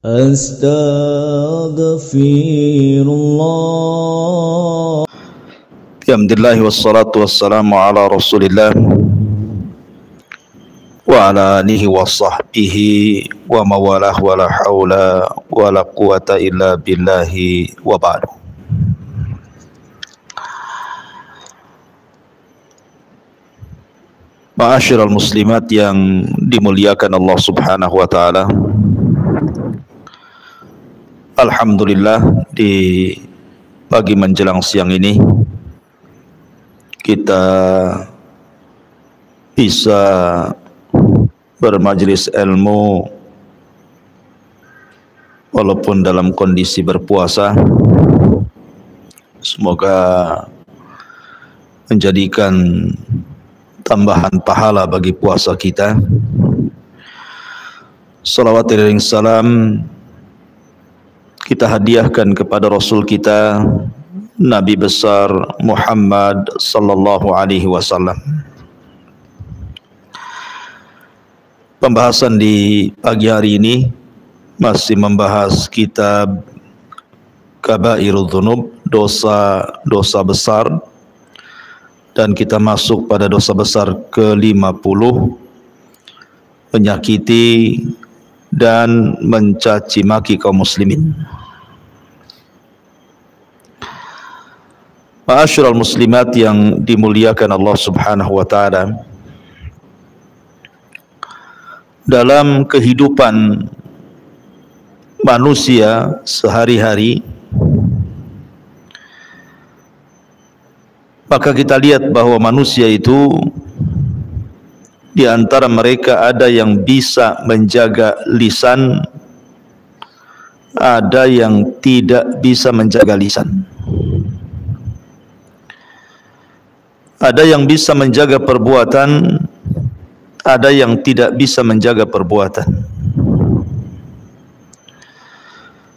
Astaghfirullah. Alhamdulillah wassalatu wassalamu ala Rasulillah wa ala alihi wa sahbihi wa mawalah wa la hawla wa la quwata illa billahi wa ba'du. Ma'asyiral muslimat yang dimuliakan Allah Subhanahu wa taala. Alhamdulillah, di pagi menjelang siang ini kita bisa bermajelis ilmu walaupun dalam kondisi berpuasa. Semoga menjadikan tambahan pahala bagi puasa kita. Salawat dan salam kita hadiahkan kepada Rasul kita, Nabi besar Muhammad sallallahu alaihi wasallam. Pembahasan di pagi hari ini masih membahas kitab Kabairudz Dzunub, dosa-dosa besar, dan kita masuk pada dosa besar ke-50, menyakiti dan mencaci maki kaum muslimin. Ma'asyiral muslimat yang dimuliakan Allah Subhanahu wa taala, dalam kehidupan manusia sehari-hari, maka kita lihat bahwa manusia itu di antara mereka ada yang bisa menjaga lisan, ada yang tidak bisa menjaga lisan. Ada yang bisa menjaga perbuatan, ada yang tidak bisa menjaga perbuatan.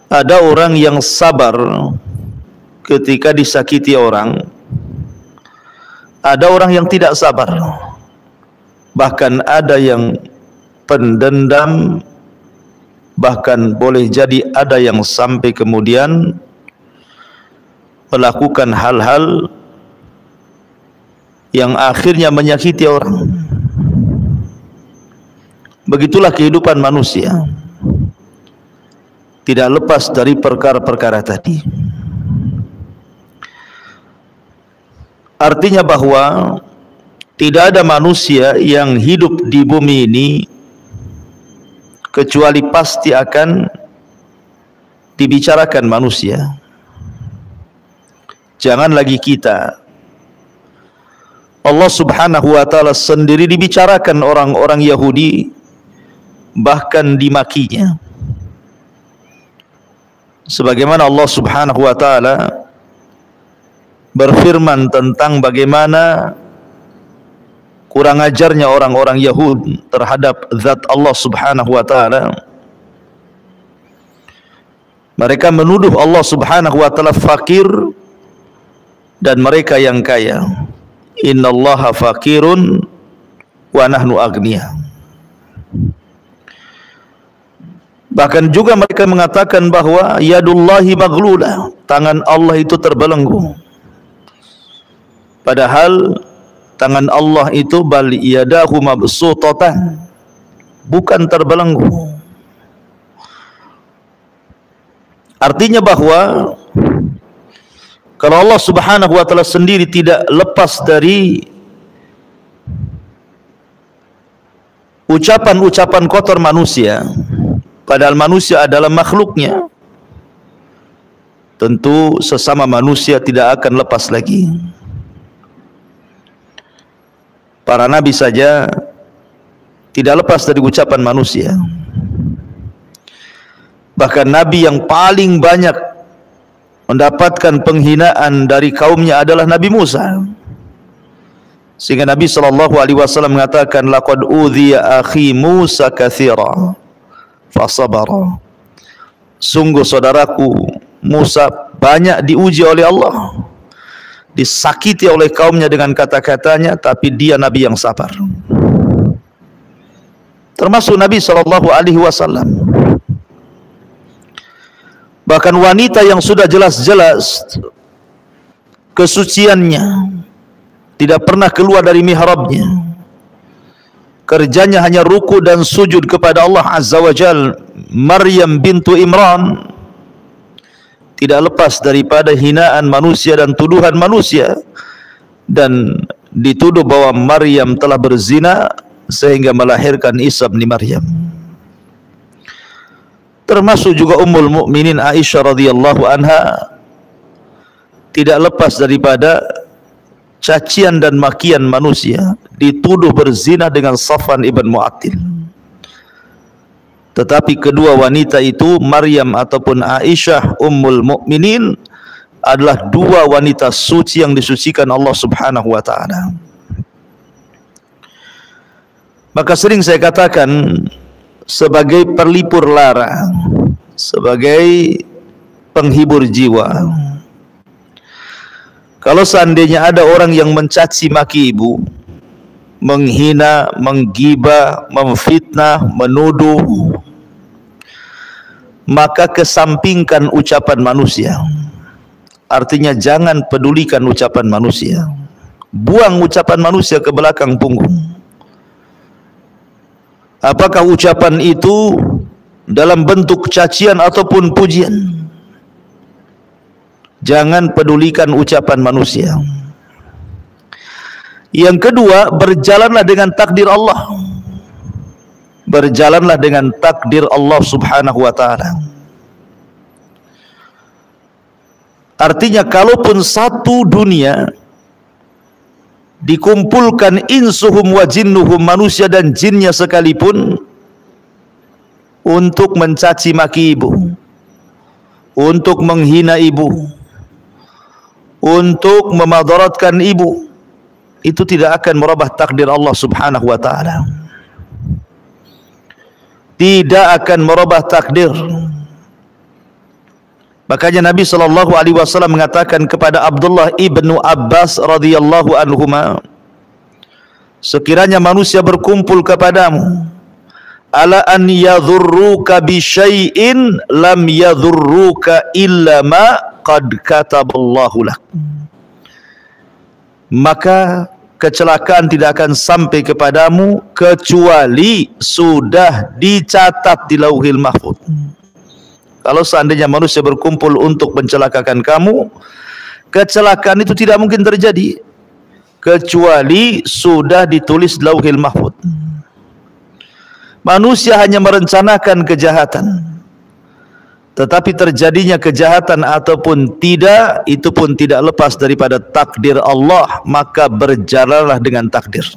Ada orang yang sabar ketika disakiti orang, ada orang yang tidak sabar. Bahkan ada yang pendendam, bahkan boleh jadi ada yang sampai kemudian melakukan hal-hal yang akhirnya menyakiti orang. Begitulah kehidupan manusia, tidak lepas dari perkara-perkara tadi. Artinya bahwa tidak ada manusia yang hidup di bumi ini kecuali pasti akan dibicarakan manusia. Jangan lagi kita, Allah Subhanahu wa taala sendiri dibicarakan orang-orang Yahudi, bahkan dimakinya. Sebagaimana Allah Subhanahu wa taala berfirman tentang bagaimana kurang ajarnya orang-orang Yahudi terhadap zat Allah Subhanahu wa taala. Mereka menuduh Allah Subhanahu wa taala fakir dan mereka yang kaya. Innallaha fakirun wa nahnu aghnia. Bahkan juga mereka mengatakan bahwa yadullahi maghlulah, tangan Allah itu terbelenggu. Padahal tangan Allah itu bal yadahu mabsutatan, bukan terbelenggu. Artinya bahwa kalau Allah Subhanahu wa taala sendiri tidak lepas dari ucapan-ucapan kotor manusia, padahal manusia adalah makhluknya, tentu sesama manusia tidak akan lepas lagi. Para nabi saja tidak lepas dari ucapan manusia. Bahkan nabi yang paling banyak mendapatkan penghinaan dari kaumnya adalah Nabi Musa. Sehingga Nabi SAW mengatakan, laqad udhiya akhi Musa katsira fasabara. Sungguh saudaraku Musa banyak diuji oleh Allah, disakiti oleh kaumnya dengan kata-katanya, tapi dia Nabi yang sabar. Termasuk Nabi SAW. Bahkan wanita yang sudah jelas-jelas kesuciannya, tidak pernah keluar dari mihrabnya, kerjanya hanya ruku dan sujud kepada Allah Azza wa Jal, Maryam bintu Imran, tidak lepas daripada hinaan manusia dan tuduhan manusia, dan dituduh bahwa Maryam telah berzina sehingga melahirkan Isa bin Maryam. Termasuk juga Ummul Mukminin Aisyah radhiyallahu anha tidak lepas daripada cacian dan makian manusia, dituduh berzina dengan Safwan ibn Mu'attil. Tetapi kedua wanita itu, Maryam ataupun Aisyah Ummul Mukminin, adalah dua wanita suci yang disucikan Allah Subhanahu wa taala. Maka sering saya katakan, sebagai perlipur lara, sebagai penghibur jiwa, kalau seandainya ada orang yang mencaci maki ibu, menghina, menggibah, memfitnah, menuduh, maka kesampingkan ucapan manusia. Artinya jangan pedulikan ucapan manusia, buang ucapan manusia ke belakang punggung. Apakah ucapan itu dalam bentuk cacian ataupun pujian, jangan pedulikan ucapan manusia. Yang kedua, berjalanlah dengan takdir Allah. Berjalanlah dengan takdir Allah Subhanahu wa taala. Artinya kalaupun satu dunia dikumpulkan insuhum wa jinnuhum, manusia dan jinnya sekalipun, untuk mencaci maki ibu, untuk menghina ibu, untuk memadaratkan ibu, itu tidak akan merubah takdir Allah Subhanahu wa taala. Tidak akan merubah takdir. Makanya Nabi SAW mengatakan kepada Abdullah ibnu Abbas radhiyallahu anhuma, sekiranya manusia berkumpul kepadamu, ala an yadhurruka bi syai'in lam yadhurruka illa ma qad kataballahu lak, maka kecelakaan tidak akan sampai kepadamu kecuali sudah dicatat di Lauhil Mahfuz. Kalau seandainya manusia berkumpul untuk mencelakakan kamu, kecelakaan itu tidak mungkin terjadi kecuali sudah ditulis di Lauhil Mahfuz. Manusia hanya merencanakan kejahatan, tetapi terjadinya kejahatan ataupun tidak, itu pun tidak lepas daripada takdir Allah. Maka berjalanlah dengan takdir.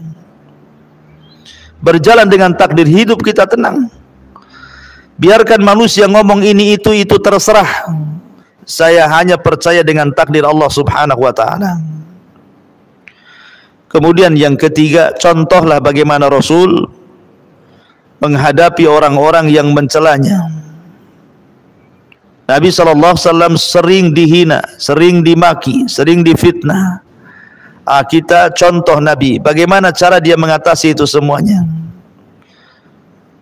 Berjalan dengan takdir, hidup kita tenang. Biarkan manusia ngomong ini itu terserah. Saya hanya percaya dengan takdir Allah Subhanahu wa taala. Kemudian yang ketiga, contohlah bagaimana Rasul menghadapi orang-orang yang mencelanya. Nabi SAW sering dihina, sering dimaki, sering difitnah. Kita contoh Nabi, bagaimana cara dia mengatasi itu semuanya.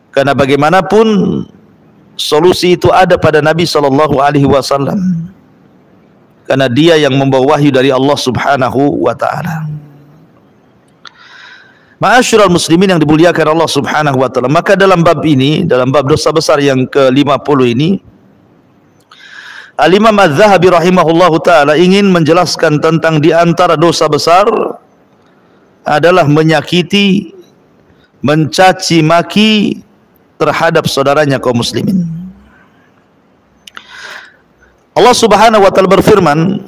Karena bagaimanapun solusi itu ada pada Nabi SAW, karena dia yang membawa wahyu dari Allah Subhanahu wa taala. Ma'asyiral muslimin yang dimuliakan Allah Subhanahu wa taala, maka dalam bab ini, dalam bab dosa besar yang ke-50 ini, Al-Imam Az-Zahabi rahimahullahu taala ingin menjelaskan tentang di antara dosa besar adalah menyakiti, mencaci maki terhadap saudaranya kaum muslimin. Allah Subhanahu wa taala berfirman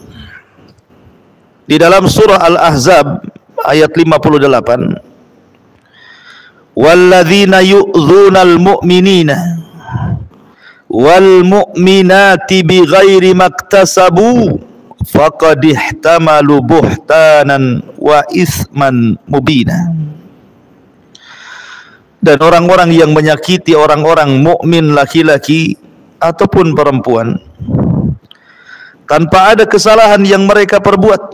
di dalam surah Al-Ahzab ayat 58, walladzina yu'dzunal mu'minina wal mu'minati bighairi maktasabu faqad ihtamalu buhtanan wa itsman mubina. Dan orang-orang yang menyakiti orang-orang mukmin laki-laki ataupun perempuan tanpa ada kesalahan yang mereka perbuat,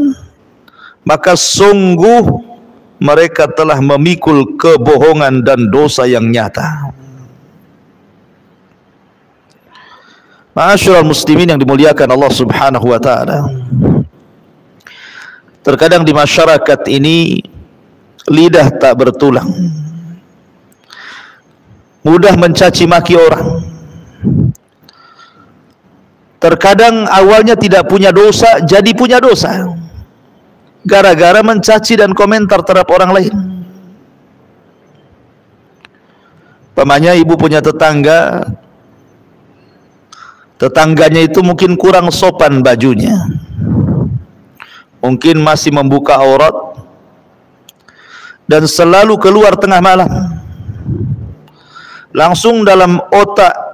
maka sungguh mereka telah memikul kebohongan dan dosa yang nyata. Ma'asyiral muslimin yang dimuliakan Allah Subhanahu wa taala. Terkadang di masyarakat ini lidah tak bertulang, mudah mencaci maki orang. Terkadang awalnya tidak punya dosa, jadi punya dosa gara-gara mencaci dan komentar terhadap orang lain. Pamannya ibu punya tetangganya itu mungkin kurang sopan bajunya, mungkin masih membuka aurat dan selalu keluar tengah malam. Langsung dalam otak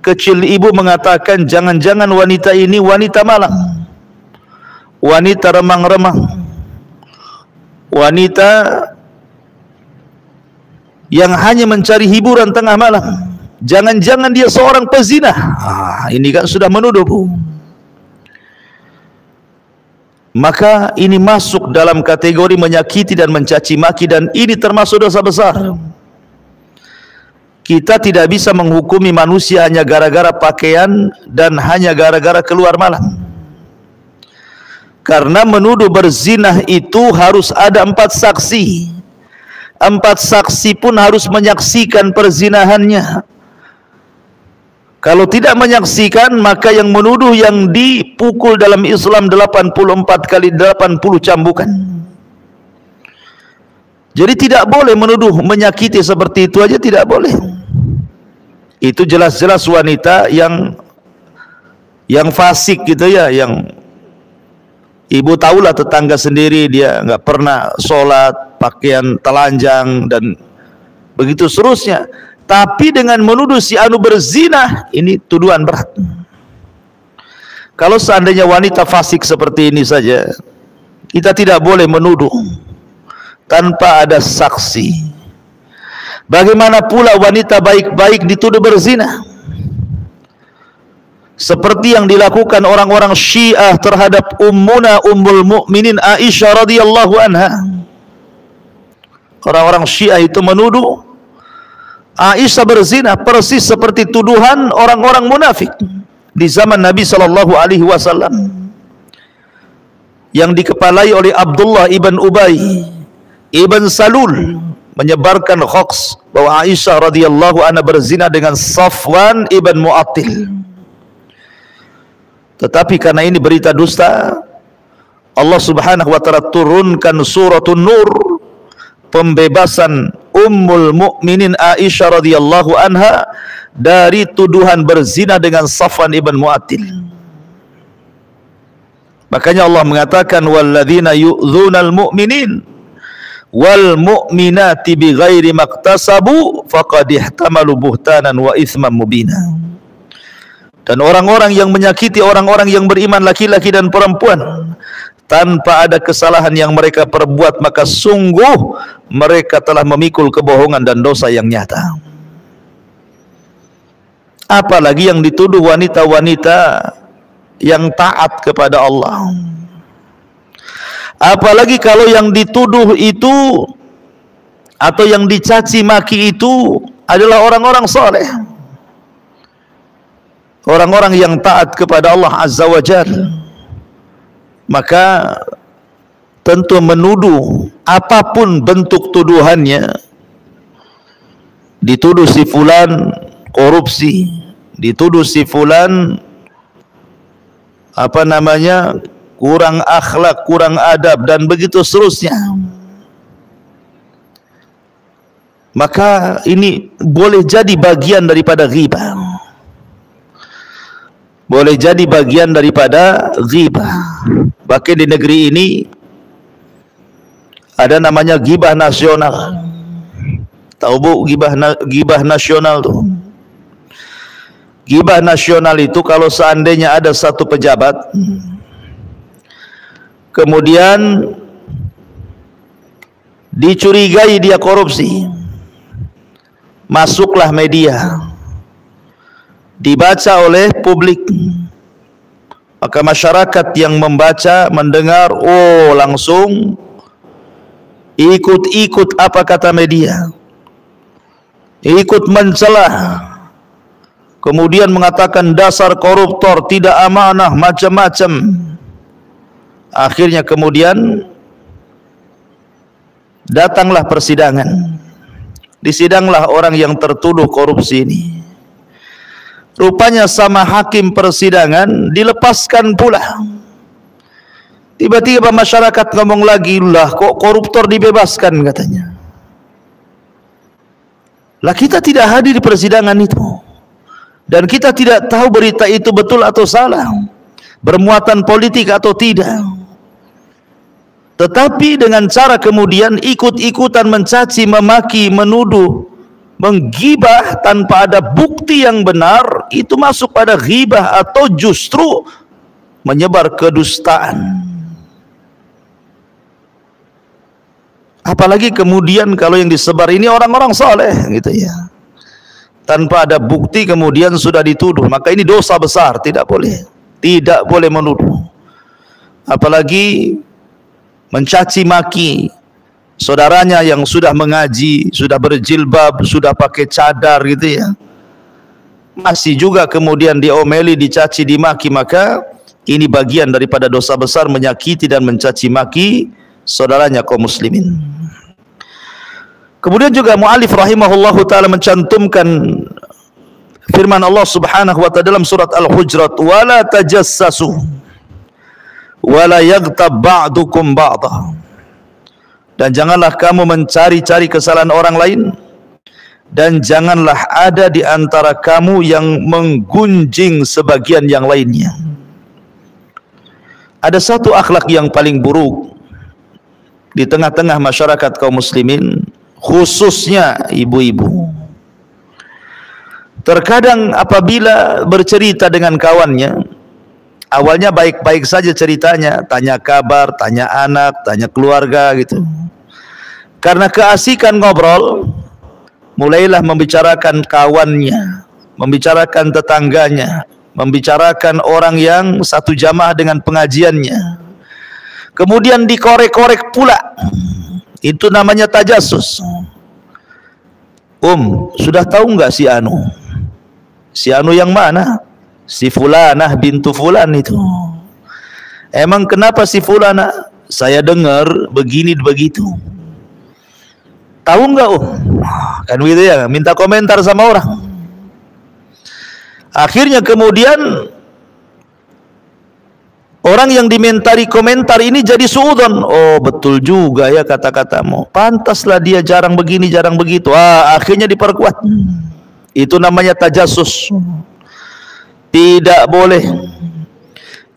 kecil ibu mengatakan, jangan-jangan wanita ini wanita malam, wanita remang-remang, wanita yang hanya mencari hiburan tengah malam. Jangan-jangan dia seorang pezina. Ini kan sudah menuduh, Bu. Maka ini masuk dalam kategori menyakiti dan mencaci maki, dan ini termasuk dosa besar. Kita tidak bisa menghukumi manusia hanya gara-gara pakaian dan hanya gara-gara keluar malam. Karena menuduh berzinah itu harus ada 4 saksi. 4 saksi pun harus menyaksikan perzinahannya. Kalau tidak menyaksikan, maka yang menuduh yang dipukul dalam Islam 84 kali 80 cambukan. Jadi tidak boleh menuduh menyakiti seperti itu aja, tidak boleh. Itu jelas-jelas wanita yang fasik gitu ya, yang ibu tahulah tetangga sendiri, dia nggak pernah sholat, pakaian telanjang dan begitu seterusnya. Tapi dengan menuduh si anu berzinah, ini tuduhan berat. Kalau seandainya wanita fasik seperti ini saja, kita tidak boleh menuduh tanpa ada saksi. Bagaimana pula wanita baik-baik dituduh berzina? Seperti yang dilakukan orang-orang Syiah terhadap Ummul Mukminin Aisyah radhiyallahu anha. Orang-orang Syiah itu menuduh Aisyah berzina persis seperti tuduhan orang-orang munafik di zaman Nabi sallallahu alaihi wasallam yang dikepalai oleh Abdullah ibn Ubay ibn Salul, menyebarkan hoax bahwa Aisyah radhiyallahu anha berzina dengan Safwan ibn Mu'attil. Tetapi karena ini berita dusta, Allah Subhanahu wa taala turunkan suratun Nur, pembebasan Ummul Mukminin Aisyah radhiyallahu anha dari tuduhan berzina dengan Safwan ibn Mu'attil. Makanya Allah mengatakan, walladzina yu'dzunal mu'minin wal mu'minati bighairi maktasabu faqad ihtamalu buhtanan wa itsman mubina. Dan orang-orang yang menyakiti orang-orang yang beriman laki-laki dan perempuan tanpa ada kesalahan yang mereka perbuat, maka sungguh mereka telah memikul kebohongan dan dosa yang nyata. Apalagi yang dituduh wanita-wanita yang taat kepada Allah. Apalagi kalau yang dituduh itu atau yang dicaci maki itu adalah orang-orang soleh, orang-orang yang taat kepada Allah Azza wa Jalla. Maka tentu menuduh apapun bentuk tuduhannya, dituduh si fulan korupsi, dituduh si fulan kurang akhlak, kurang adab dan begitu seterusnya, maka ini boleh jadi bagian daripada ghibah, boleh jadi bagian daripada ghibah. Bahkan di negeri ini ada namanya ghibah nasional. Tahu Bu ghibah nasional tuh? Ghibah nasional itu kalau seandainya ada satu pejabat kemudian dicurigai dia korupsi, masuklah media, dibaca oleh publik, maka masyarakat yang membaca, mendengar, langsung ikut-ikut apa kata media, ikut mencelah, kemudian mengatakan dasar koruptor, tidak amanah, macam-macam. Akhirnya kemudian datanglah persidangan. Disidanglah orang yang tertuduh korupsi ini. Rupanya sama hakim persidangan dilepaskan pula. Tiba-tiba masyarakat ngomong lagi, lah kok koruptor dibebaskan katanya. Lah kita tidak hadir di persidangan itu. Dan kita tidak tahu berita itu betul atau salah, bermuatan politik atau tidak. Tetapi dengan cara kemudian ikut-ikutan mencaci, memaki, menuduh, menggibah tanpa ada bukti yang benar, itu masuk pada ghibah atau justru menyebar kedustaan. Apalagi kemudian kalau yang disebar ini orang-orang soleh gitu ya, tanpa ada bukti kemudian sudah dituduh, maka ini dosa besar, tidak boleh menuduh. Apalagi mencaci maki saudaranya yang sudah mengaji, sudah berjilbab, sudah pakai cadar gitu ya, masih juga kemudian diomeli, dicaci, dimaki, maka ini bagian daripada dosa besar, menyakiti dan mencaci maki saudaranya kaum muslimin. Kemudian juga mu'alif rahimahullahu ta'ala mencantumkan firman Allah subhanahu wa ta'ala dalam surat Al-Hujurat, wala tajassasu wala yaghtab ba'dukum ba'dah, dan janganlah kamu mencari-cari kesalahan orang lain, dan janganlah ada di antara kamu yang menggunjing sebagian yang lainnya. Ada satu akhlak yang paling buruk di tengah-tengah masyarakat kaum muslimin, khususnya ibu-ibu. Terkadang apabila bercerita dengan kawannya, awalnya baik-baik saja ceritanya, tanya kabar, tanya anak, tanya keluarga gitu. Karena keasikan ngobrol, mulailah membicarakan kawannya, membicarakan tetangganya, membicarakan orang yang satu jamaah dengan pengajiannya. Kemudian dikorek-korek pula. Itu namanya tajassus. Sudah tahu enggak si Anu? Si Anu yang mana? Si Fulanah bintu Fulan itu. Emang kenapa si Fulanah? Saya dengar begini begitu. Tahu enggak Kan begitu ya, minta komentar sama orang. Akhirnya kemudian orang yang dimentari komentar ini jadi suudzon. Oh betul juga ya kata-katamu, pantaslah dia jarang begini jarang begitu. Akhirnya diperkuat. Itu namanya tajassus. Tidak boleh.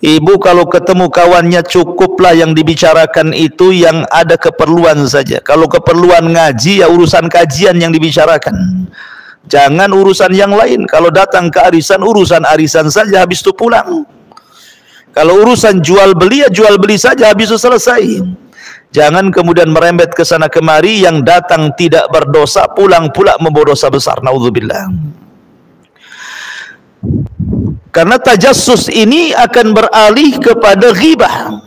Ibu kalau ketemu kawannya, cukuplah yang dibicarakan itu yang ada keperluan saja. Kalau keperluan ngaji, ya urusan kajian yang dibicarakan, jangan urusan yang lain. Kalau datang ke arisan, urusan arisan saja, habis itu pulang. Kalau urusan jual beli, ya jual beli saja, habis itu selesai. Jangan kemudian merembet ke sana kemari, yang datang tidak berdosa, pulang pula membawa dosa besar. Naudzubillah. Karena tajassus ini akan beralih kepada ghibah.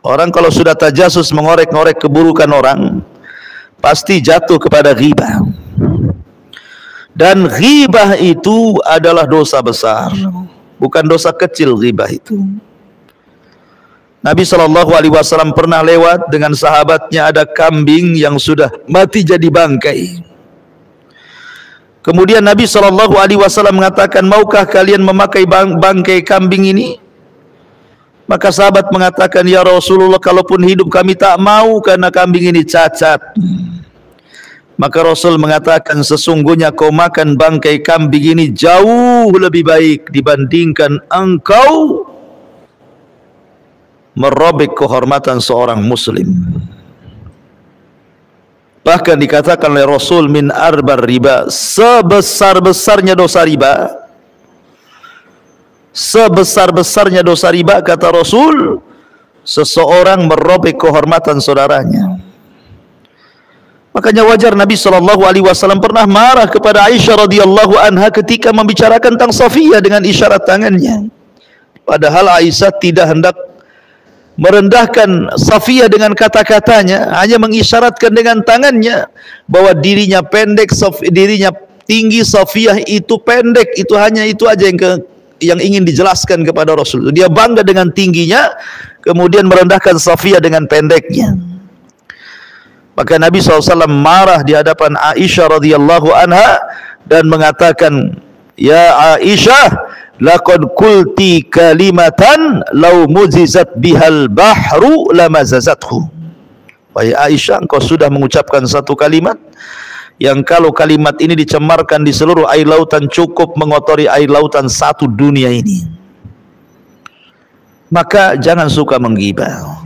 Orang kalau sudah tajassus, mengorek-ngorek keburukan orang, pasti jatuh kepada ghibah. Dan ghibah itu adalah dosa besar, bukan dosa kecil ghibah itu. Nabi SAW pernah lewat dengan sahabatnya, ada kambing yang sudah mati jadi bangkai. Kemudian Nabi SAW mengatakan, maukah kalian memakai bangkai kambing ini? Maka sahabat mengatakan, ya Rasulullah, kalaupun hidup kami tak mau, karena kambing ini cacat. Maka Rasul mengatakan, sesungguhnya kau makan bangkai kambing ini jauh lebih baik dibandingkan engkau merobek kehormatan seorang muslim. Bahkan dikatakan oleh Rasul, min arbar riba, sebesar-besarnya dosa riba, sebesar-besarnya dosa riba, kata Rasul, seseorang merobek kehormatan saudaranya. Makanya wajar Nabi SAW pernah marah kepada Aisyah radhiyallahu anha ketika membicarakan tentang Safiyah dengan isyarat tangannya. Padahal Aisyah tidak hendak merendahkan Safiyah dengan kata-katanya, hanya mengisyaratkan dengan tangannya bahwa dirinya pendek, dirinya tinggi Safiyah itu pendek, itu hanya itu aja yang ingin dijelaskan kepada Rasul. Dia bangga dengan tingginya, kemudian merendahkan Safiyah dengan pendeknya. Maka Nabi SAW marah di hadapan Aisyah radhiyallahu anha dan mengatakan, "Ya Aisyah, laqad qulti kalimatan law muzizat bihal bahru lamazazathu." Wahai Aisyah, engkau sudah mengucapkan satu kalimat yang kalau kalimat ini dicemarkan di seluruh air lautan cukup mengotori air lautan satu dunia ini. Maka jangan suka menggibah.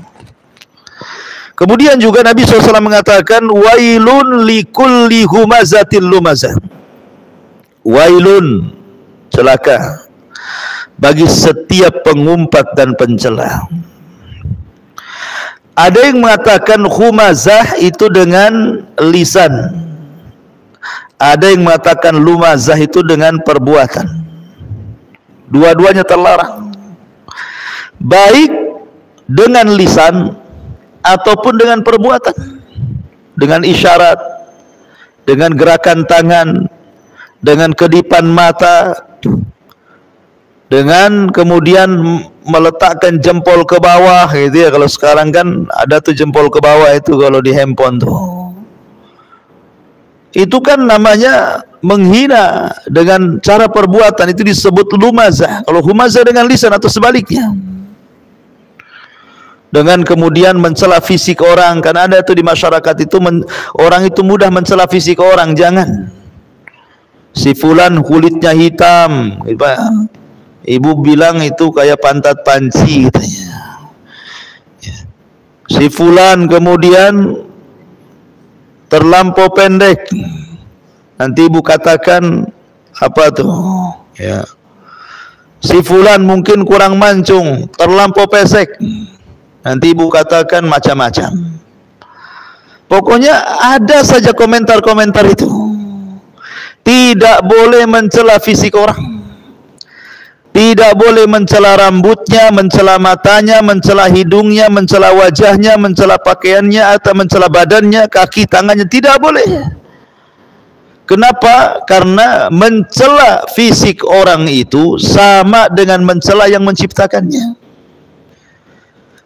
Kemudian juga Nabi SAW mengatakan, wailun likulli humazatil lumazah. Wailun, celaka bagi setiap pengumpat dan pencela. Ada yang mengatakan humazah itu dengan lisan, ada yang mengatakan lumazah itu dengan perbuatan. Dua-duanya terlarang, baik dengan lisan ataupun dengan perbuatan, dengan isyarat, dengan gerakan tangan, dengan kedipan mata, dengan kemudian meletakkan jempol ke bawah gitu ya. Kalau sekarang kan ada tuh jempol ke bawah itu kalau di handphone tuh. Itu kan namanya menghina dengan cara perbuatan, itu disebut lumazah. Kalau humazah dengan lisan atau sebaliknya. Dengan kemudian mencela fisik orang, karena ada tuh di masyarakat itu orang itu mudah mencela fisik orang. Jangan. Si fulan kulitnya hitam, ibu bilang itu kayak pantat panci katanya. Si fulan kemudian terlampau pendek, nanti ibu katakan apa tuh ya, si fulan mungkin kurang mancung, terlampau pesek, nanti ibu katakan macam-macam. Pokoknya ada saja komentar-komentar itu. Tidak boleh mencela fisik orang, tidak boleh mencela rambutnya, mencela matanya, mencela hidungnya, mencela wajahnya, mencela pakaiannya, atau mencela badannya, kaki, tangannya, tidak boleh. Kenapa? Karena mencela fisik orang itu sama dengan mencela yang menciptakannya.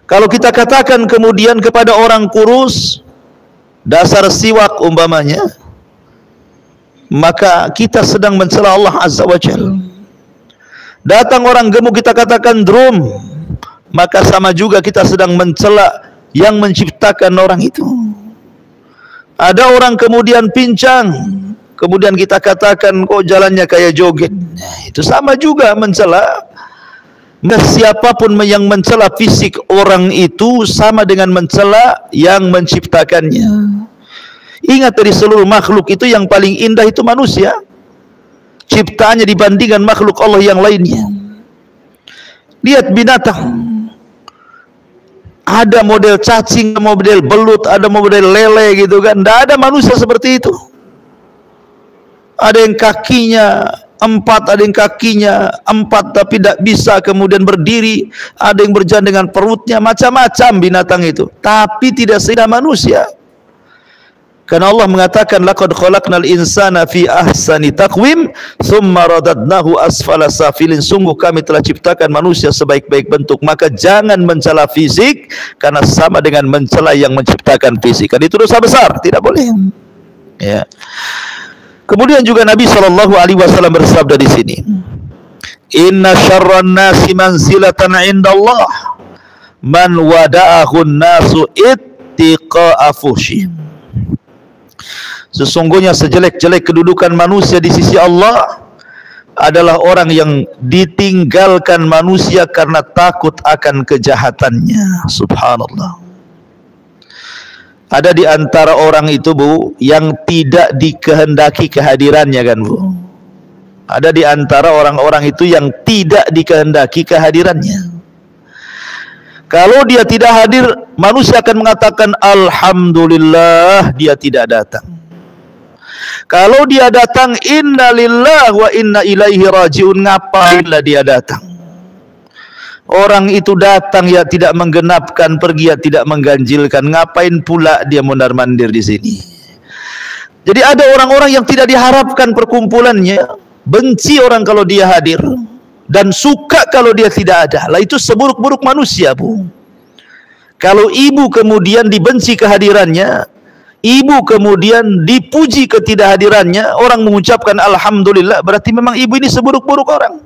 Kalau kita katakan kemudian kepada orang kurus, dasar siwak umpamanya, maka kita sedang mencela Allah Azza wa Jalla. Datang orang gemuk kita katakan drum, maka sama juga kita sedang mencela yang menciptakan orang itu. Ada orang kemudian pincang, kemudian kita katakan kok jalannya kayak joget, itu sama juga mencela. Siapapun yang mencela fisik orang itu sama dengan mencela yang menciptakannya. Ingat, dari seluruh makhluk itu yang paling indah itu manusia, ciptaannya dibandingkan makhluk Allah yang lainnya. Lihat binatang, ada model cacing, model belut, ada model lele gitu kan. Tidak ada manusia seperti itu. Ada yang kakinya 4, ada yang kakinya 4 tapi tidak bisa kemudian berdiri, ada yang berjalan dengan perutnya, macam-macam binatang itu, tapi tidak seindah manusia. Karena Allah mengatakan laqad khalaqnal insana fi ahsani taqwim tsumma radadnahu asfala safilin. Sungguh kami telah ciptakan manusia sebaik-baik bentuk. Maka jangan mencela fisik, karena sama dengan mencela yang menciptakan fisik. Karena itu dosa besar, tidak boleh. Ya. Kemudian juga Nabi SAW bersabda di sini, inna syarran nasi manzilatan indallah man wada'ahun nasu ittiqa'a fuhsyih. Sesungguhnya sejelek-jelek kedudukan manusia di sisi Allah adalah orang yang ditinggalkan manusia karena takut akan kejahatannya. Subhanallah. Ada di antara orang itu, Bu, yang tidak dikehendaki kehadirannya kan, Bu. Ada di antara orang-orang itu yang tidak dikehendaki kehadirannya. Kalau dia tidak hadir, manusia akan mengatakan alhamdulillah dia tidak datang. Kalau dia datang, inna lillahi wa inna ilaihi rajiun, ngapainlah dia datang? Orang itu datang ya tidak menggenapkan, pergi ya tidak mengganjilkan, ngapain pula dia mondar-mandir di sini? Jadi ada orang-orang yang tidak diharapkan perkumpulannya, benci orang kalau dia hadir, dan suka kalau dia tidak ada. Lah itu seburuk-buruk manusia, Bu. Kalau ibu kemudian dibenci kehadirannya, ibu kemudian dipuji ketidakhadirannya, orang mengucapkan alhamdulillah, berarti memang ibu ini seburuk-buruk orang.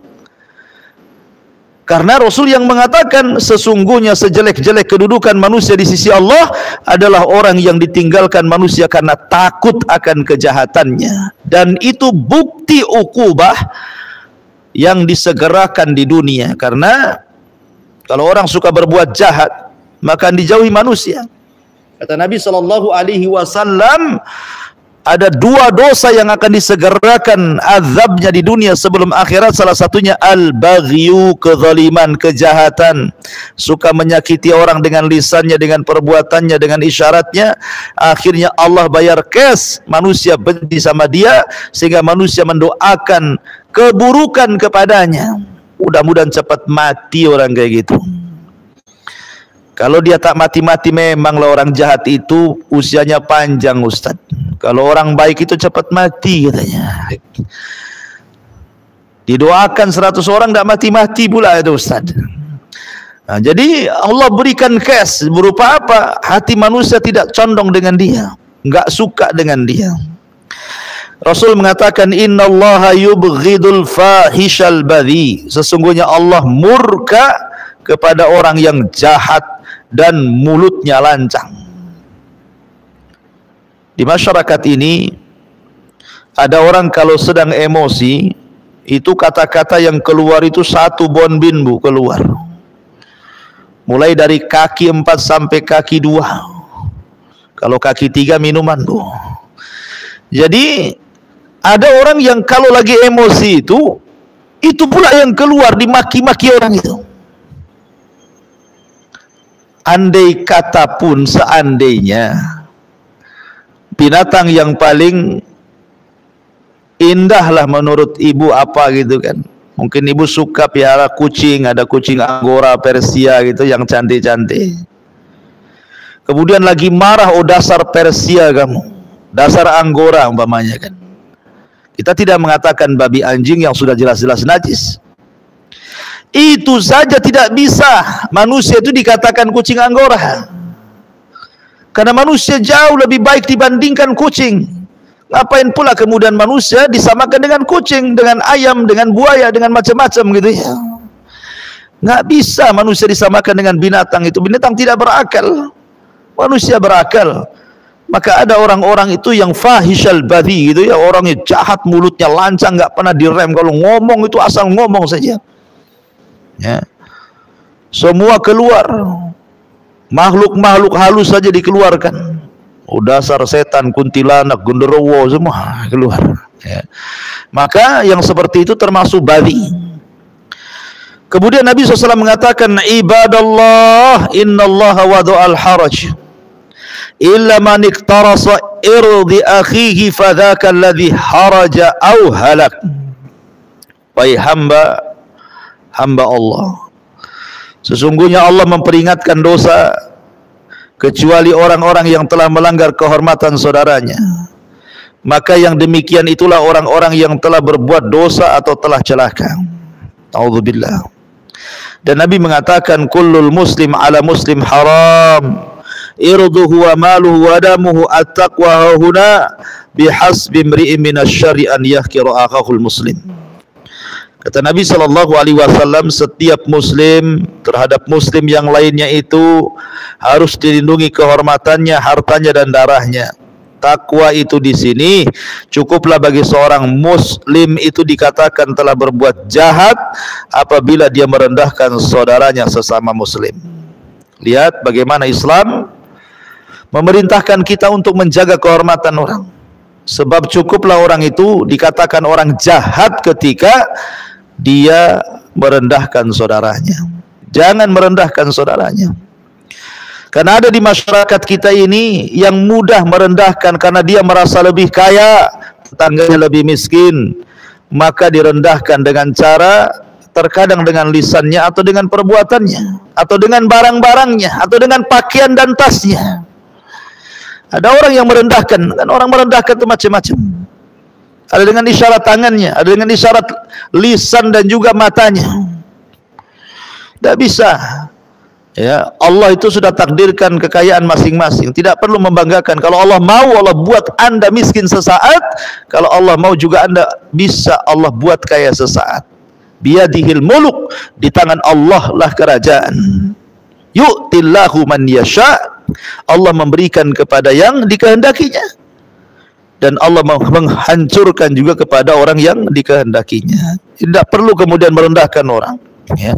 Karena Rasul yang mengatakan sesungguhnya sejelek-jelek kedudukan manusia di sisi Allah adalah orang yang ditinggalkan manusia karena takut akan kejahatannya. Dan itu bukti ukubah yang disegerakan di dunia. Karena kalau orang suka berbuat jahat, maka dijauhi manusia. Kata Nabi SAW, ada dua dosa yang akan disegerakan azabnya di dunia sebelum akhirat. Salah satunya al-baghyu, kezaliman, kejahatan, suka menyakiti orang dengan lisannya, dengan perbuatannya, dengan isyaratnya. Akhirnya Allah bayar cash, manusia benci sama dia, sehingga manusia mendoakan keburukan kepadanya. Mudah-mudahan cepat mati orang kayak gitu. Kalau dia tak mati-mati, memanglah orang jahat itu usianya panjang, Ustaz. Kalau orang baik itu cepat mati katanya. Didoakan 100 orang tak mati-mati pula itu, Ustaz. Nah, jadi Allah berikan cash berupa apa? Hati manusia tidak condong dengan dia, enggak suka dengan dia. Rasul mengatakan innallaha yubghidul fahishal badhi. Sesungguhnya Allah murka kepada orang yang jahat dan mulutnya lancang. Di masyarakat ini ada orang kalau sedang emosi, itu kata-kata yang keluar itu satu bonbin, Bu, keluar. Mulai dari kaki 4 sampai kaki 2. Kalau kaki 3 minuman, Bu. Jadi ada orang yang kalau lagi emosi itu pula yang keluar, dimaki-maki orang itu. Andai kata pun seandainya binatang yang paling indah lah menurut ibu apa gitu kan, mungkin ibu suka piara kucing, ada kucing Angora Persia gitu yang cantik-cantik, kemudian lagi marah, oh dasar Persia kamu, dasar Angora umpamanya kan. Kita tidak mengatakan babi anjing yang sudah jelas-jelas najis. Itu saja tidak bisa manusia itu dikatakan kucing Angora. Karena manusia jauh lebih baik dibandingkan kucing. Ngapain pula kemudian manusia disamakan dengan kucing, dengan ayam, dengan buaya, dengan macam-macam gitu ya. Nggak bisa manusia disamakan dengan binatang itu. Binatang tidak berakal, manusia berakal. Maka ada orang-orang itu yang fahishal badhi gitu ya, orangnya jahat, mulutnya lancang, nggak pernah direm, kalau ngomong itu asal ngomong saja. Ya. Semua keluar, makhluk-makhluk halus saja dikeluarkan. Oh dasar setan, kuntilanak, genderuwo, semua keluar. Ya. Maka yang seperti itu termasuk badhi. Kemudian Nabi SAW mengatakan, ibadallah, innallaha wadu'al haraj illa man iktarasa irdi akhihi fadhaka alladhi haraja au halak. Wahai hamba Allah, sesungguhnya Allah memperingatkan dosa kecuali orang-orang yang telah melanggar kehormatan saudaranya. Maka yang demikian itulah orang-orang yang telah berbuat dosa atau telah celaka. A'udzubillah. Dan Nabi mengatakan kullul muslim ala muslim haram, irduhu wa maluhu wa damuhu, at-taqwa huna bihasbi imri'in minasyarri an yahkira akhahul muslim. Kata Nabi SAW, setiap muslim terhadap muslim yang lainnya itu harus dilindungi kehormatannya, hartanya dan darahnya. Takwa itu di sini cukuplah bagi seorang muslim itu dikatakan telah berbuat jahat apabila dia merendahkan saudaranya sesama muslim. Lihat bagaimana Islam memerintahkan kita untuk menjaga kehormatan orang. Sebab cukuplah orang itu dikatakan orang jahat ketika dia merendahkan saudaranya. Jangan merendahkan saudaranya. Karena ada di masyarakat kita ini yang mudah merendahkan karena dia merasa lebih kaya, tetangganya lebih miskin, maka direndahkan dengan cara terkadang dengan lisannya atau dengan perbuatannya atau dengan barang-barangnya atau dengan pakaian dan tasnya. Ada orang yang merendahkan, kan orang merendahkan itu macam-macam. Ada dengan isyarat tangannya, ada dengan isyarat lisan dan juga matanya. Tidak bisa. Ya, Allah itu sudah takdirkan kekayaan masing-masing. Tidak perlu membanggakan. Kalau Allah mau, Allah buat Anda miskin sesaat. Kalau Allah mau juga Anda bisa Allah buat kaya sesaat. Biyadihil muluk, di tangan Allah lah kerajaan. Yu'tillahu man yasha. Allah memberikan kepada yang dikehendakinya. Dan Allah menghancurkan juga kepada orang yang dikehendakinya. Tidak perlu kemudian merendahkan orang. Ya.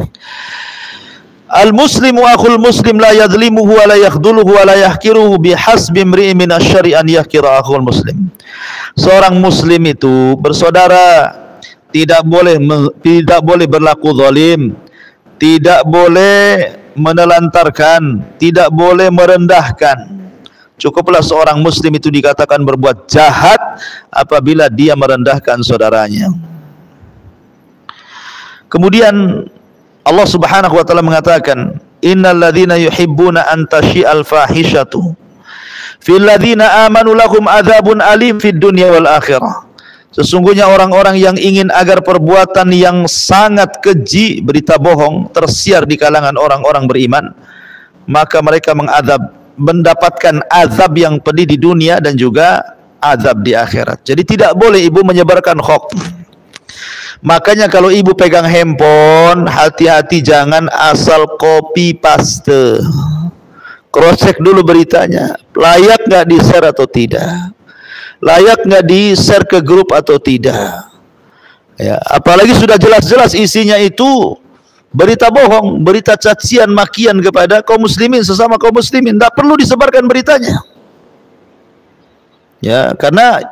Al-muslimu akhul muslim la yadhlimuhu wa la yakhdhuluhu wa la yahkiruhu bihasbi imri'in min asy-syar'i an yahkira akhul muslim. Seorang muslim itu bersaudara tidak boleh berlaku zalim, tidak boleh menelantarkan, tidak boleh merendahkan. Cukuplah seorang muslim itu dikatakan berbuat jahat apabila dia merendahkan saudaranya. Kemudian Allah Subhanahu wa taala mengatakan, "Innal ladzina yuhibbuna an tashi'al fahishatu fil ladzina amanu lahum adzabun alim fid dunya wal akhirah." Sesungguhnya orang-orang yang ingin agar perbuatan yang sangat keji, berita bohong, tersiar di kalangan orang-orang beriman, maka mereka mendapatkan azab yang pedih di dunia dan juga azab di akhirat. Jadi tidak boleh ibu menyebarkan hoax. Makanya kalau ibu pegang handphone, hati-hati jangan asal copy paste. Cross check dulu beritanya, layak nggak di-share atau tidak, layak nggak di-share ke grup atau tidak. Ya, apalagi sudah jelas-jelas isinya itu berita bohong, berita cacian, makian kepada kaum muslimin, sesama kaum muslimin. Tidak perlu disebarkan beritanya. Ya, karena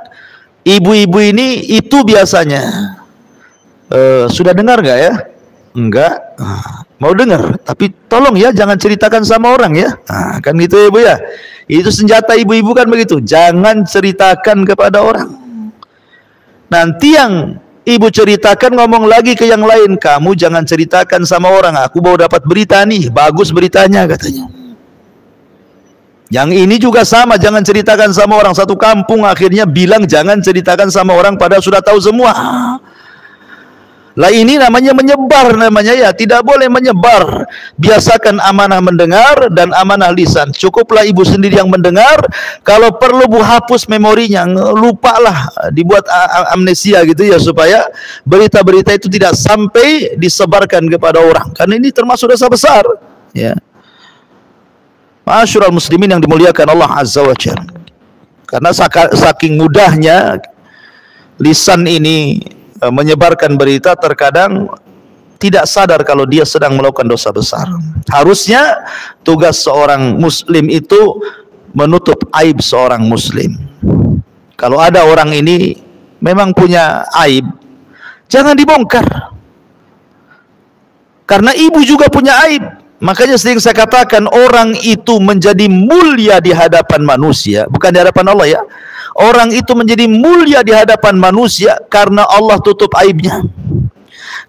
ibu-ibu ini itu biasanya sudah dengar nggak ya? Enggak. Mau dengar, tapi tolong ya jangan ceritakan sama orang ya. Kan gitu ya ibu ya. Itu senjata ibu-ibu kan begitu. Jangan ceritakan kepada orang. Nanti yang ibu ceritakan ngomong lagi ke yang lain, kamu jangan ceritakan sama orang. Aku baru dapat berita nih, bagus beritanya katanya. Yang ini juga sama, jangan ceritakan sama orang. Satu kampung akhirnya bilang jangan ceritakan sama orang padahal sudah tahu semua. Lah ini namanya menyebar namanya ya, tidak boleh menyebar. Biasakan amanah mendengar dan amanah lisan. Cukuplah ibu sendiri yang mendengar, kalau perlu bu hapus memorinya, lupalah, dibuat amnesia gitu ya supaya berita-berita itu tidak sampai disebarkan kepada orang. Karena ini termasuk dosa besar, ya. Ma'asyiral muslimin yang dimuliakan Allah Azza wa Jalla. Karena saking mudahnya lisan ini menyebarkan berita, terkadang tidak sadar kalau dia sedang melakukan dosa besar. Harusnya tugas seorang muslim itu menutup aib seorang muslim. Kalau ada orang ini memang punya aib, jangan dibongkar. Karena ibu juga punya aib. Makanya sering saya katakan orang itu menjadi mulia di hadapan manusia, bukan di hadapan Allah ya. Orang itu menjadi mulia di hadapan manusia karena Allah tutup aibnya.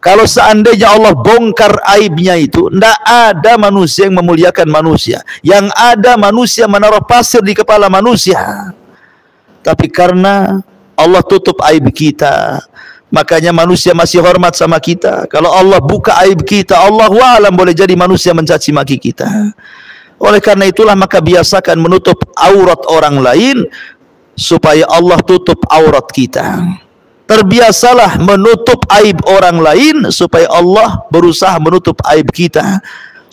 Kalau seandainya Allah bongkar aibnya itu, tidak ada manusia yang memuliakan manusia. Yang ada manusia menaruh pasir di kepala manusia. Tapi karena Allah tutup aib kita, makanya manusia masih hormat sama kita. Kalau Allah buka aib kita, Allahu a'lam, boleh jadi manusia mencaci maki kita. Oleh karena itulah maka biasakan menutup aurat orang lain supaya Allah tutup aurat kita. Terbiasalah menutup aib orang lain supaya Allah berusaha menutup aib kita,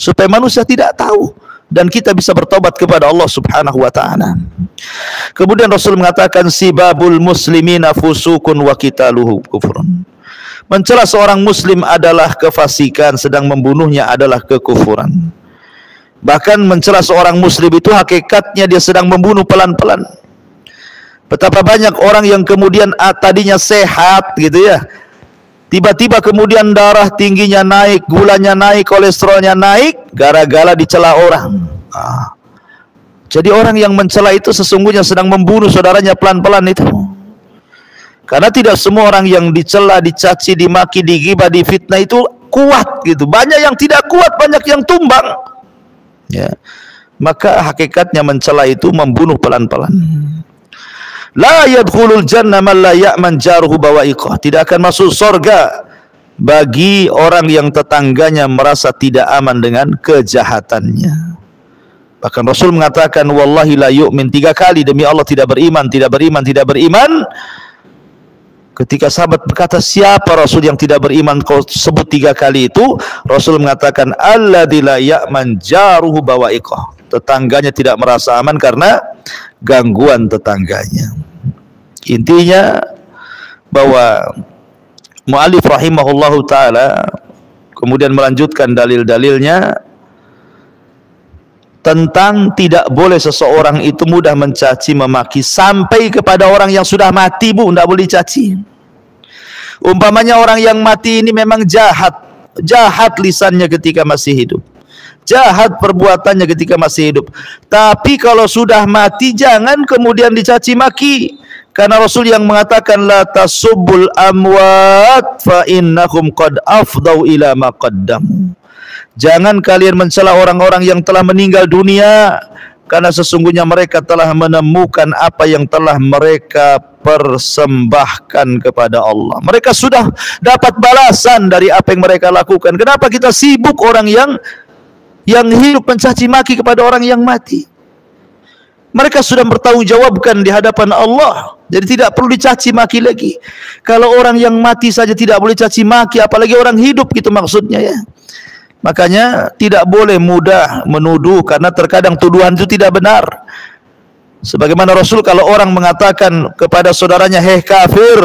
supaya manusia tidak tahu dan kita bisa bertobat kepada Allah Subhanahu wa taala. Kemudian Rasul mengatakan sibabul muslimina fusukun wa qitaluhu kufrun. Mencela seorang muslim adalah kefasikan, sedang membunuhnya adalah kekufuran. Bahkan mencela seorang muslim itu hakikatnya dia sedang membunuh pelan-pelan. Betapa banyak orang yang kemudian tadinya sehat gitu ya, tiba-tiba kemudian darah tingginya naik, gulanya naik, kolesterolnya naik, gara-gara dicela orang. Jadi orang yang mencela itu sesungguhnya sedang membunuh saudaranya pelan-pelan itu. Karena tidak semua orang yang dicela, dicaci, dimaki, digibah, difitnah itu kuat gitu. Banyak yang tidak kuat, banyak yang tumbang. Ya. maka hakikatnya mencela itu membunuh pelan-pelan. La yadkhulul jannah man la ya'man jaruhu bawa'iqah. Tidak akan masuk surga bagi orang yang tetangganya merasa tidak aman dengan kejahatannya. Bahkan Rasul mengatakan wallahi la yu'min 3 kali, demi Allah tidak beriman, tidak beriman, tidak beriman. Ketika sahabat berkata, siapa Rasul yang tidak beriman kau sebut 3 kali itu? Rasul mengatakan alladzi la ya'man jaruhu bawa'iqah. Tetangganya tidak merasa aman karena gangguan tetangganya. Intinya bahwa mu'allif rahimahullahu ta'ala kemudian melanjutkan dalil-dalilnya tentang tidak boleh seseorang itu mudah mencaci memaki sampai kepada orang yang sudah mati, Bu, tidak boleh dicaci. Umpamanya orang yang mati ini memang jahat lisannya ketika masih hidup, jahat perbuatannya ketika masih hidup, tapi kalau sudah mati jangan kemudian dicaci maki, karena Rasul yang mengatakan la tasubbul amwat fa innahum qad afdau ila ma qaddamu. Jangan kalian mencela orang-orang yang telah meninggal dunia, karena sesungguhnya mereka telah menemukan apa yang telah mereka persembahkan kepada Allah. Mereka sudah dapat balasan dari apa yang mereka lakukan. Kenapa kita sibuk orang yang hidup mencaci maki kepada orang yang mati? Mereka sudah bertanggungjawabkan di hadapan Allah, jadi tidak perlu dicaci maki lagi. Kalau orang yang mati saja tidak boleh caci maki, apalagi orang hidup, gitu maksudnya ya. Makanya tidak boleh mudah menuduh, karena terkadang tuduhan itu tidak benar. Sebagaimana Rasul kalau orang mengatakan kepada saudaranya hei kafir,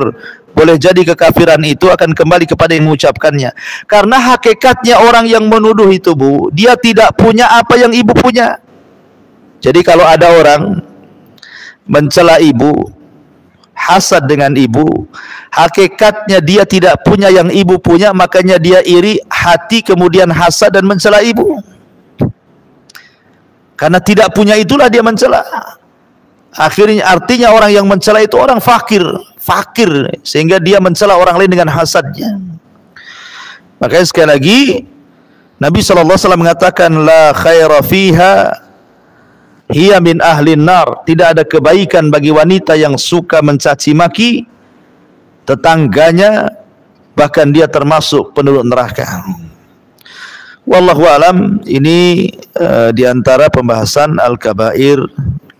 boleh jadi kekafiran itu akan kembali kepada yang mengucapkannya. Karena hakikatnya orang yang menuduh itu, Bu, dia tidak punya apa yang ibu punya. Jadi kalau ada orang mencela ibu, hasad dengan ibu, hakikatnya dia tidak punya yang ibu punya, makanya dia iri hati, kemudian hasad dan mencela ibu. Karena tidak punya itulah dia mencela. Akhirnya artinya orang yang mencela itu orang fakir, sehingga dia mencela orang lain dengan hasadnya. Makanya sekali lagi Nabi SAW mengatakan la khaira fiha hiya min ahlin nar. Tidak ada kebaikan bagi wanita yang suka mencaci maki tetangganya, bahkan dia termasuk penduduk neraka. Wallahu alam. Ini diantara pembahasan al-kabair,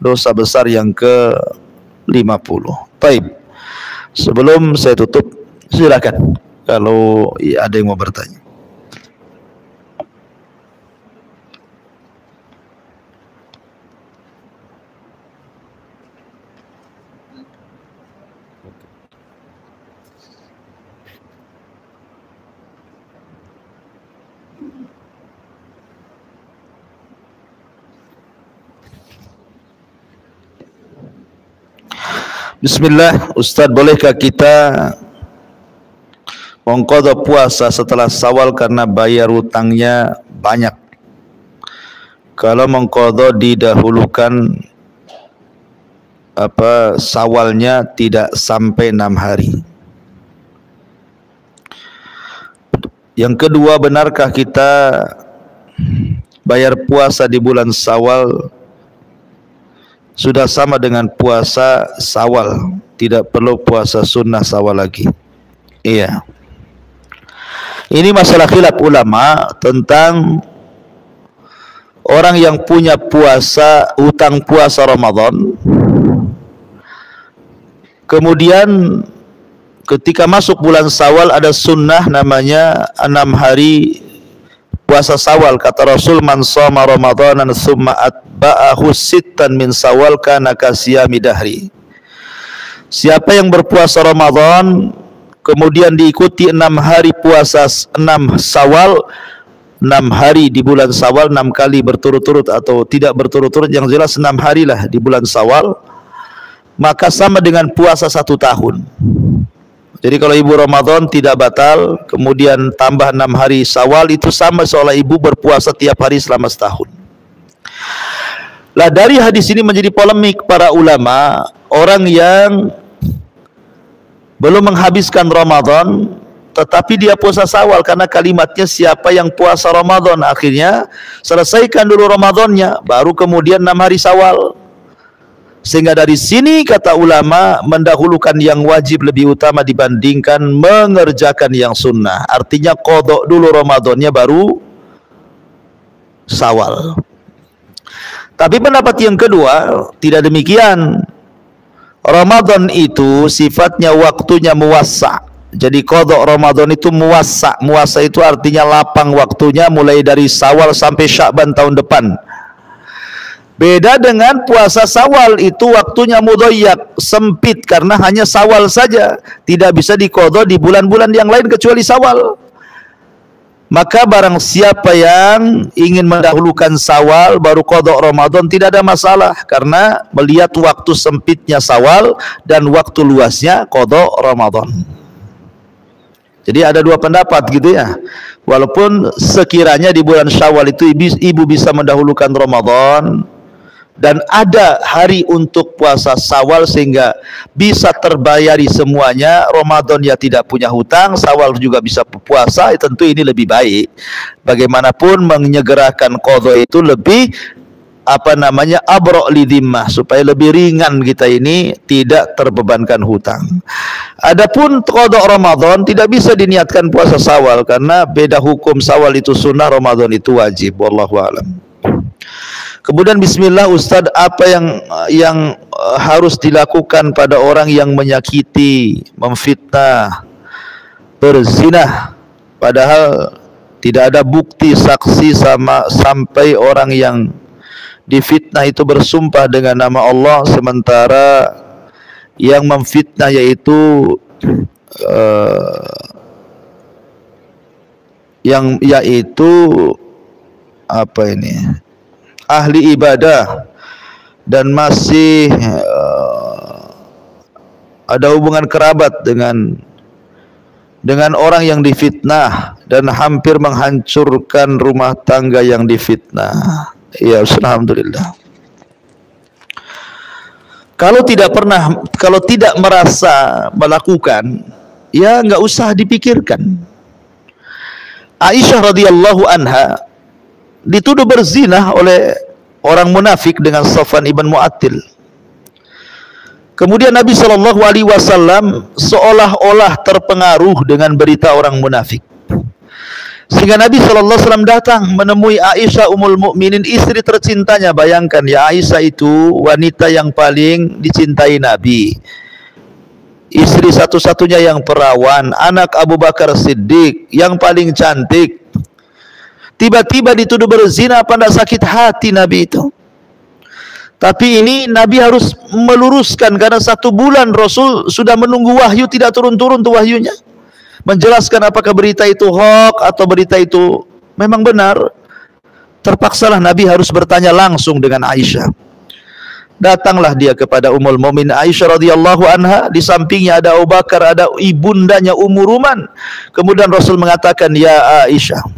dosa besar yang ke-50. Baik, sebelum saya tutup, silakan kalau ada yang mau bertanya. Bismillah, Ustaz, bolehkah kita mengqadha puasa setelah Syawal karena bayar hutangnya banyak? Kalau mengqadha didahulukan Syawalnya tidak sampai 6 hari. Yang kedua, benarkah kita bayar puasa di bulan Syawal sudah sama dengan puasa Syawal, tidak perlu puasa sunnah Syawal lagi? Iya. Ini masalah khilaf ulama tentang orang yang punya puasa, hutang puasa Ramadan, kemudian ketika masuk bulan Syawal ada sunnah namanya 6 hari puasa Syawal. Kata Rasul, man shoma Ramadanan tsumma atba'ahu sittan min Syawal kana kasiyami dahri. Siapa yang berpuasa Ramadan kemudian diikuti 6 hari puasa 6 Syawal, 6 hari di bulan Syawal, 6 kali berturut-turut atau tidak berturut-turut, yang jelas 6 hari lah di bulan Syawal, maka sama dengan puasa 1 tahun. Jadi kalau ibu Ramadan tidak batal, kemudian tambah 6 hari Syawal, itu sama seolah ibu berpuasa tiap hari selama setahun. Lah dari hadis ini menjadi polemik para ulama, orang yang belum menghabiskan Ramadan tetapi dia puasa Syawal karena kalimatnya siapa yang puasa Ramadan. Akhirnya selesaikan dulu Ramadannya, baru kemudian 6 hari Syawal. Sehingga dari sini kata ulama, mendahulukan yang wajib lebih utama dibandingkan mengerjakan yang sunnah. Artinya qadha dulu Ramadannya baru Syawal. Tapi pendapat yang kedua tidak demikian. Ramadan itu sifatnya waktunya muwassa'. Jadi qadha Ramadan itu muwassa'. Muwassa' itu artinya lapang waktunya, mulai dari Syawal sampai Sya'ban tahun depan. Beda dengan puasa Syawal, itu waktunya mudayyak, sempit karena hanya Syawal saja, tidak bisa diqadha di bulan-bulan yang lain kecuali Syawal. Maka barang siapa yang ingin mendahulukan Syawal baru qadha Ramadan tidak ada masalah, karena melihat waktu sempitnya Syawal dan waktu luasnya qadha Ramadan. Jadi ada dua pendapat gitu ya. Walaupun sekiranya di bulan Syawal itu ibu bisa mendahulukan Ramadan, dan ada hari untuk puasa Syawal sehingga bisa terbayari semuanya, Ramadan ya tidak punya hutang, Syawal juga bisa puasa, tentu ini lebih baik. Bagaimanapun menyegerakan qadha itu lebih abra' lidhimmah, supaya lebih ringan kita ini tidak terbebankan hutang. Adapun qadha Ramadan tidak bisa diniatkan puasa Syawal karena beda hukum. Syawal itu sunnah, Ramadan itu wajib. Wallahu a'lam. Kemudian bismillah Ustaz, apa yang harus dilakukan pada orang yang menyakiti, memfitnah, berzina, padahal tidak ada bukti saksi sampai orang yang difitnah itu bersumpah dengan nama Allah, sementara yang memfitnah yaitu ahli ibadah dan masih ada hubungan kerabat dengan orang yang difitnah dan hampir menghancurkan rumah tangga yang difitnah. Ya, alhamdulillah. Kalau tidak merasa melakukan, ya nggak usah dipikirkan. Aisyah radhiyallahu anha dituduh berzina oleh orang munafik dengan Safwan ibn Mu'attil. Kemudian Nabi SAW seolah-olah terpengaruh dengan berita orang munafik, sehingga Nabi SAW datang menemui Aisyah Ummul Mukminin, istri tercintanya. Bayangkan ya, Aisyah itu wanita yang paling dicintai Nabi, istri satu-satunya yang perawan, anak Abu Bakar Siddiq yang paling cantik. Tiba-tiba dituduh berzina, apa tidak sakit hati Nabi itu? Tapi ini Nabi harus meluruskan, karena 1 bulan Rasul sudah menunggu wahyu, tidak turun-turun tuh wahyunya, menjelaskan apakah berita itu hoax atau berita itu memang benar. Terpaksalah Nabi harus bertanya langsung dengan Aisyah. Datanglah dia kepada Ummul Mukminin Aisyah radhiyallahu anha, di sampingnya ada Abu Bakar, ada ibundanya Ummu Ruman. Kemudian Rasul mengatakan, ya Aisyah,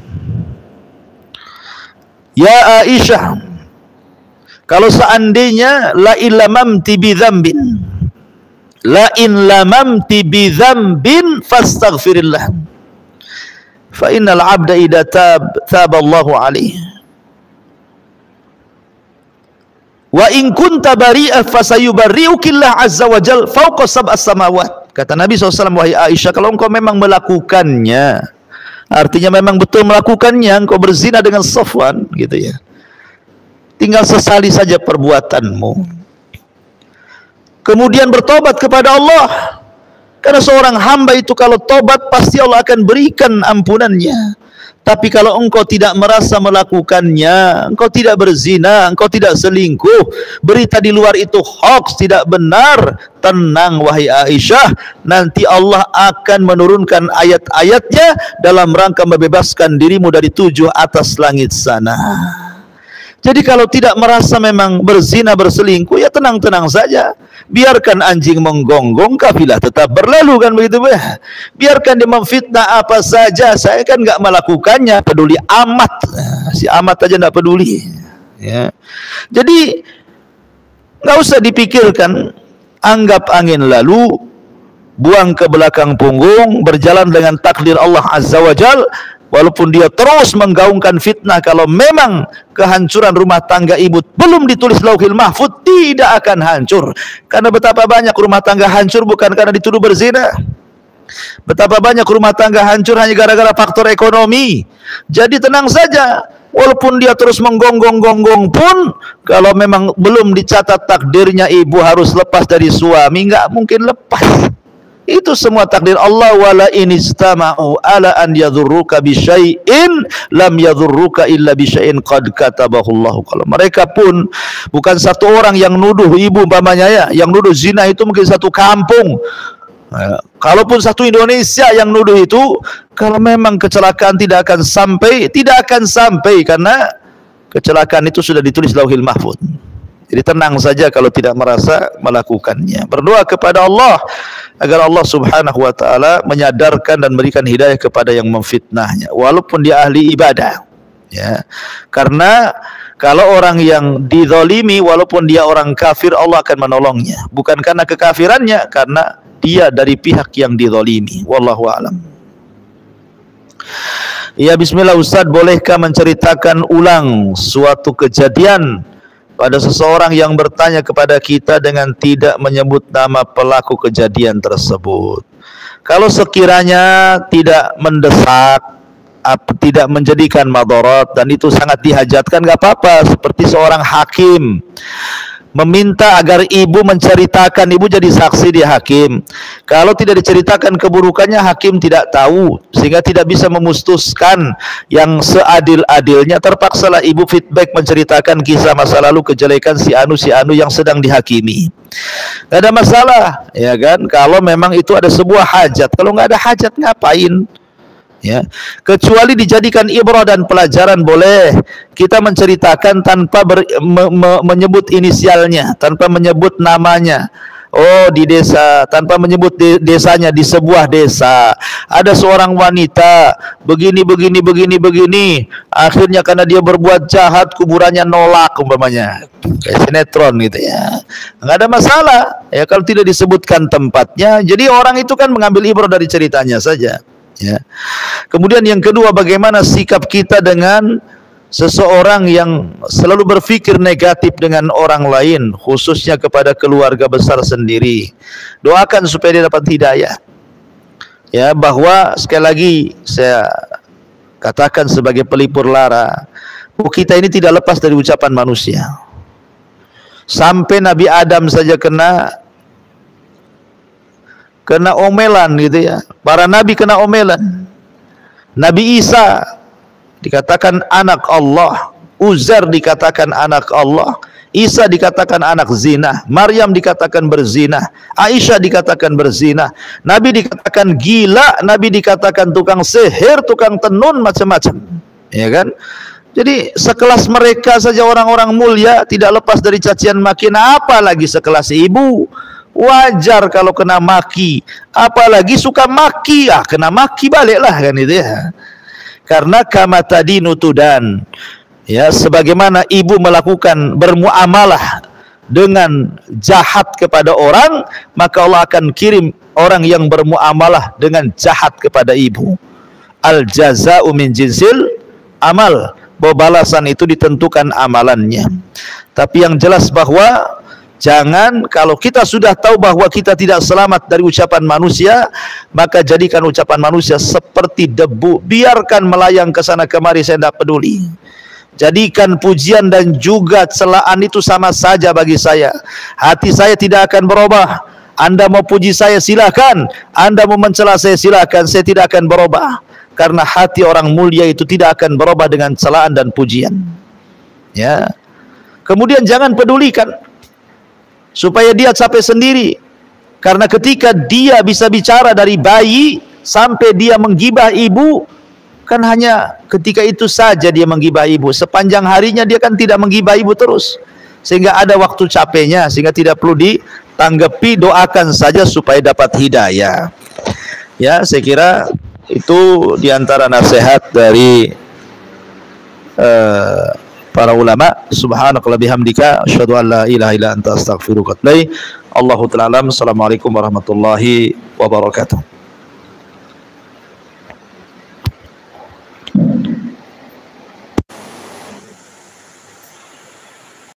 kalau seandainya la in lamamti bi dzambin fastaghfirillah fa innal 'abda idza taba Allahu alaihi wa in kunta bari'a fasayubarri'ukillah azza wa jalla fawqa sab'as samawat. Kata Nabi SAW, wahai Aisyah, kalau engkau memang melakukannya, artinya memang betul melakukannya, engkau berzina dengan Safwan gitu ya, tinggal sesali saja perbuatanmu, kemudian bertobat kepada Allah. Karena seorang hamba itu kalau tobat pasti Allah akan berikan ampunannya. Tapi kalau engkau tidak merasa melakukannya, engkau tidak berzina, engkau tidak selingkuh, berita di luar itu hoax, tidak benar, tenang wahai Aisyah, nanti Allah akan menurunkan ayat-ayatnya dalam rangka membebaskan dirimu dari 7 atas langit sana. Jadi kalau tidak merasa memang berzina, berselingkuh, ya tenang-tenang saja. Biarkan anjing menggonggong, kafilah tetap berlalu, kan begitu ya. Biarkan dia memfitnah apa saja, saya kan nggak melakukannya, peduli amat. Si amat aja nggak peduli. Ya. Jadi nggak usah dipikirkan, anggap angin lalu, buang ke belakang punggung, berjalan dengan takdir Allah Azza wa Jal, walaupun dia terus menggaungkan fitnah. Kalau memang kehancuran rumah tangga ibu belum ditulis Lauhil Mahfuz, tidak akan hancur. Karena betapa banyak rumah tangga hancur bukan karena dituduh berzina. Betapa banyak rumah tangga hancur hanya gara-gara faktor ekonomi. Jadi tenang saja, walaupun dia terus menggonggong-gonggong pun, kalau memang belum dicatat takdirnya ibu harus lepas dari suami, nggak mungkin lepas. Itu semua takdir Allah. Wala in istama'u ala an yadhurruka bi syai'in lam yadhurruka illa bi syai'in qad katabahu Allah. Kalau mereka pun bukan satu orang yang nuduh ibu umpamanya ya, yang nuduh zina itu mungkin satu kampung. Kalaupun satu Indonesia yang nuduh itu, kalau memang kecelakaan tidak akan sampai karena kecelakaan itu sudah ditulis Lauhil Mahfuz. Jadi tenang saja kalau tidak merasa melakukannya. Berdoa kepada Allah agar Allah Subhanahu wa taala menyadarkan dan memberikan hidayah kepada yang memfitnahnya walaupun dia ahli ibadah. Ya. Karena kalau orang yang dizalimi walaupun dia orang kafir, Allah akan menolongnya. Bukan karena kekafirannya, karena dia dari pihak yang dizalimi. Wallahu a'lam. Ya, bismillah Ustaz, bolehkah menceritakan ulang suatu kejadian pada seseorang yang bertanya kepada kita dengan tidak menyebut nama pelaku kejadian tersebut? Kalau sekiranya tidak mendesak, tidak menjadikan madarat dan itu sangat dihajatkan, nggak apa-apa. Seperti seorang hakim meminta agar ibu menceritakan, ibu jadi saksi di hakim. Kalau tidak diceritakan keburukannya, hakim tidak tahu sehingga tidak bisa memutuskan yang seadil-adilnya. Terpaksalah ibu feedback menceritakan kisah masa lalu kejelekan si anu yang sedang dihakimi. Gak ada masalah, ya kan? Kalau memang itu ada sebuah hajat. Kalau nggak ada hajat, ngapain? Ya, kecuali dijadikan ibrah dan pelajaran boleh kita menceritakan tanpa menyebut inisialnya, tanpa menyebut namanya. Oh, di desa, tanpa menyebut desanya, di sebuah desa ada seorang wanita begini, akhirnya karena dia berbuat jahat kuburannya nolak umpamanya, kayak sinetron gitu ya. Nggak ada masalah ya kalau tidak disebutkan tempatnya. Jadi orang itu kan mengambil ibrah dari ceritanya saja. Ya. Kemudian yang kedua, bagaimana sikap kita dengan seseorang yang selalu berpikir negatif dengan orang lain, khususnya kepada keluarga besar sendiri. Doakan supaya dia dapat hidayah. Ya, bahwa sekali lagi saya katakan sebagai pelipur lara, kita ini tidak lepas dari ucapan manusia. Sampai Nabi Adam saja kena omelan gitu ya. Para nabi kena omelan. Nabi Isa dikatakan anak Allah, Uzair dikatakan anak Allah, Isa dikatakan anak zina, Maryam dikatakan berzina, Aisyah dikatakan berzina, Nabi dikatakan gila, Nabi dikatakan tukang sihir, tukang tenun, macam-macam. Ya kan? Jadi sekelas mereka saja orang-orang mulia tidak lepas dari cacian makian, apalagi sekelas ibu. Wajar kalau kena maki, apalagi suka maki, kena maki baliklah kan itu ya. Karena kama tadi nutudan, ya, sebagaimana ibu melakukan bermuamalah dengan jahat kepada orang, maka Allah akan kirim orang yang bermuamalah dengan jahat kepada ibu. Al jaza'u min jinsil amal, bahwa balasan itu ditentukan amalannya. Tapi yang jelas bahwa jangan, kalau kita sudah tahu bahwa kita tidak selamat dari ucapan manusia, maka jadikan ucapan manusia seperti debu, biarkan melayang ke sana kemari, saya tidak peduli. Jadikan pujian dan juga celaan itu sama saja bagi saya. Hati saya tidak akan berubah. Anda mau puji saya silakan, Anda mau mencela saya silakan, saya tidak akan berubah. Karena hati orang mulia itu tidak akan berubah dengan celaan dan pujian. Ya. Kemudian jangan pedulikan supaya dia capek sendiri. Karena ketika dia bisa bicara dari bayi sampai dia menggibah ibu, kan hanya ketika itu saja dia menggibah ibu. Sepanjang harinya dia kan tidak menggibah ibu terus, sehingga ada waktu capeknya, sehingga tidak perlu ditanggapi. Doakan saja supaya dapat hidayah. Ya, saya kira itu diantara nasihat dari para ulama. Subhanakallahumma bihamdika asyhadu an la ilaha illa anta astaghfiruka wa atubu ilaik. Allahu ta'ala alam. Assalamualaikum warahmatullahi wabarakatuh.